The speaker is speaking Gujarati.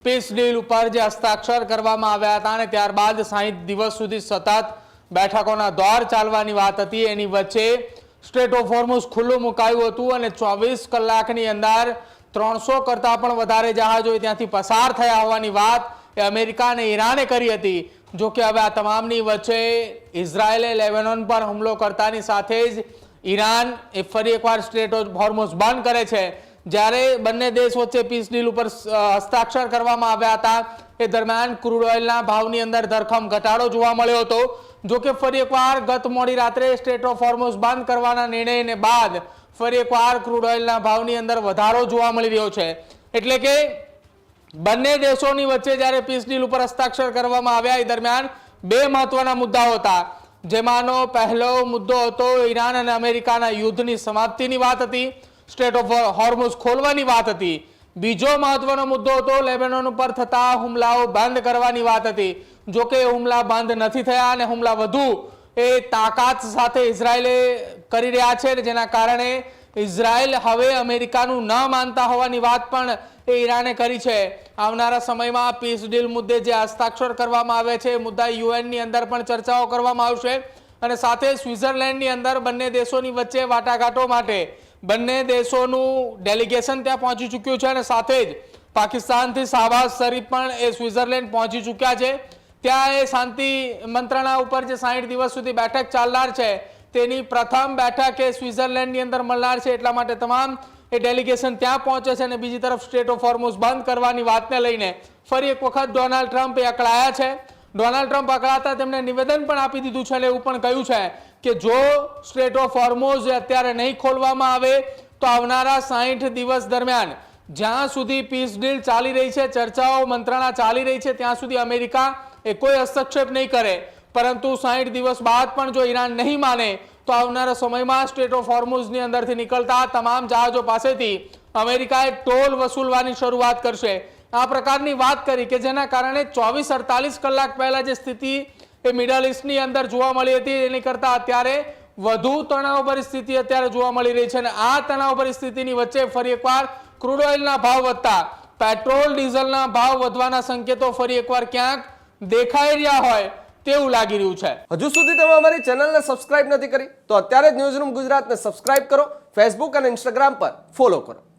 પીસ ડીલ ઉપર જે હસ્તાક્ષર કરવામાં આવ્યા હતા અને ત્યારબાદ 60 દિવસ સુધી સતત બેઠકોના દોર ચાલવાની વાત હતી। એની વચ્ચે સ્ટ્રેટ ઓફ હોર્મુઝ ખુલ્લું મુકાયું હતું અને 24 કલાકની અંદર 300 કરતા પણ વધારે જહાજો ત્યાંથી પસાર થયા હોવાની વાત એ અમેરિકા અને ઈરાને કરી હતી। જો કે હવે આ તમામની વચ્ચે ઇઝરાયેલે લેબેનોન પર હુમલો કરતાની સાથે જ ઈરાન એ ફરી એકવાર સ્ટ્રેટ ઓફ હોર્મુઝ બંધ કરે છે। જ્યારે બંને દેશ વચ્ચે પીસ ડીલ ઉપર હસ્તાક્ષર કરવામાં આવ્યા હતા એ દરમિયાન ક્રૂડ ઓઇલના ભાવની અંદર ધરખમ ઘટાડો જોવા મળ્યો હતો। જો કે ફરી એકવાર ગત મોડી રાત્રે સ્ટ્રેટ ઓફ હોર્મુઝ બંધ કરવાના નિર્ણયને બાદ ફરી એકવાર ક્રૂડ ઓઇલના ભાવની અંદર વધારો જોવા મળી રહ્યો છે। એટલે કે બંને દેશોની વચ્ચે જ્યારે પીસ ડીલ ઉપર હસ્તાક્ષર કરવામાં આવ્યા એ દરમિયાન બે મહત્વના મુદ્દાઓ હતા, જેમાંનો પહેલો મુદ્દો હતો ઈરાન અને અમેરિકાના યુદ્ધની સમાપ્તિની વાત હતી, સ્ટ્રેટ ઓફ હોર્મુઝ ખોલવાની વાત હતી। બીજો મહત્વનો મુદ્દો હતો લેબેનોન ઉપર થતા હુમલાઓ બંધ કરવાની વાત હતી। જો કે હુમલા બંધ નથી થયા અને હુમલા વધુ એ તાકાત સાથે ઇઝરાયેલે કરી રહ્યા છે, જેના કારણે ઇઝરાયેલ હવે અમેરિકાનું ન માનતા હોવાની વાત પણ એ ઈરાને કરી છે। આવનારા સમયમાં પીસ ડીલ મુદ્દે જે હસ્તાક્ષર કરવામાં આવે છે એ મુદ્દા યુએનની અંદર પણ ચર્ચાઓ કરવામાં આવશે અને સાથે સ્વિટ્ઝરલેન્ડની અંદર બંને દેશોની વચ્ચે વાટાઘાટો માટે બંને દેશોનું ડેલિગેશન ત્યાં પહોંચી ચૂક્યું છે અને સાથે જ પાકિસ્તાનથી શાહબાઝ શરીફ પણ એ સ્વિટ્ઝરલેન્ડ પહોંચી ચૂક્યા છે। ત્યાં એ શાંતિ મંત્રણા ઉપર જે 60 દિવસ સુધી બેઠક ચાલનાર છે તેની પ્રથમ બેઠક એ સ્વિટ્ઝરલેન્ડની અંદર મળનાર છે, એટલા માટે તમામ એ ડેલિગેશન ત્યાં પહોંચે છે। અને બીજી તરફ સ્ટ્રેટ ઓફ હોર્મુઝ બંધ કરવાની વાતને લઈને ફરી એક વખત ડોનાલ્ડ ટ્રમ્પ એ અકળાયા છે। ડોનાલ્ડ ટ્રમ્પ અકળાતા તેમણે નિવેદન પણ આપી દીધું છે અને એવું પણ કહ્યું છે કે જો સ્ટ્રેટ ઓફ હોર્મુઝ અત્યારે નહીં ખોલવામાં આવે તો આવનારા 60 દિવસ દરમિયાન જ્યાં સુધી પીસ ડીલ ચાલી રહી છે, ચર્ચાઓ મંત્રણા ચાલી રહી છે, ત્યાં સુધી અમેરિકા એ કોઈ હસ્તક્ષેપ નહીં કરે। પરંતુ 60 દિવસ બાદ પણ જો ઈરાન નહીં માને તો આવનારા સમયમાં સ્ટ્રેટ ઓફ હોર્મુઝની અંદરથી નીકળતા તમામ જહાજો પાસેથી અમેરિકાએ ટોલ વસૂલવાની શરૂઆત કરશે। આ પ્રકારની વાત કરી કે જેના કારણે 24-48 કલાક પહેલા જે સ્થિતિ એ મિડલ ઈસ્ટની અંદર જોવા મળી હતી એની કરતાં અત્યારે વધુ તણાવભરી સ્થિતિ અત્યારે જોવા મળી રહી છે અને આ તણાવભરી સ્થિતિની વચ્ચે ફરી એકવાર ક્રૂડ ઓઇલના ભાવ વધતા પેટ્રોલ ડીઝલના ભાવ વધવાના સંકેતો ફરી એકવાર ક્યાંક દેખાઈ રહ્યા હોય તેવું લાગી રહ્યું છે। હજુ સુધી તમે અમારી ચેનલને સબસ્ક્રાઇબ નથી કરી તો અત્યારે જ ન્યૂઝરૂમ ગુજરાતને સબસ્ક્રાઇબ કરો, ફેસબુક અને ઇન્સ્ટાગ્રામ પર ફોલો કરો।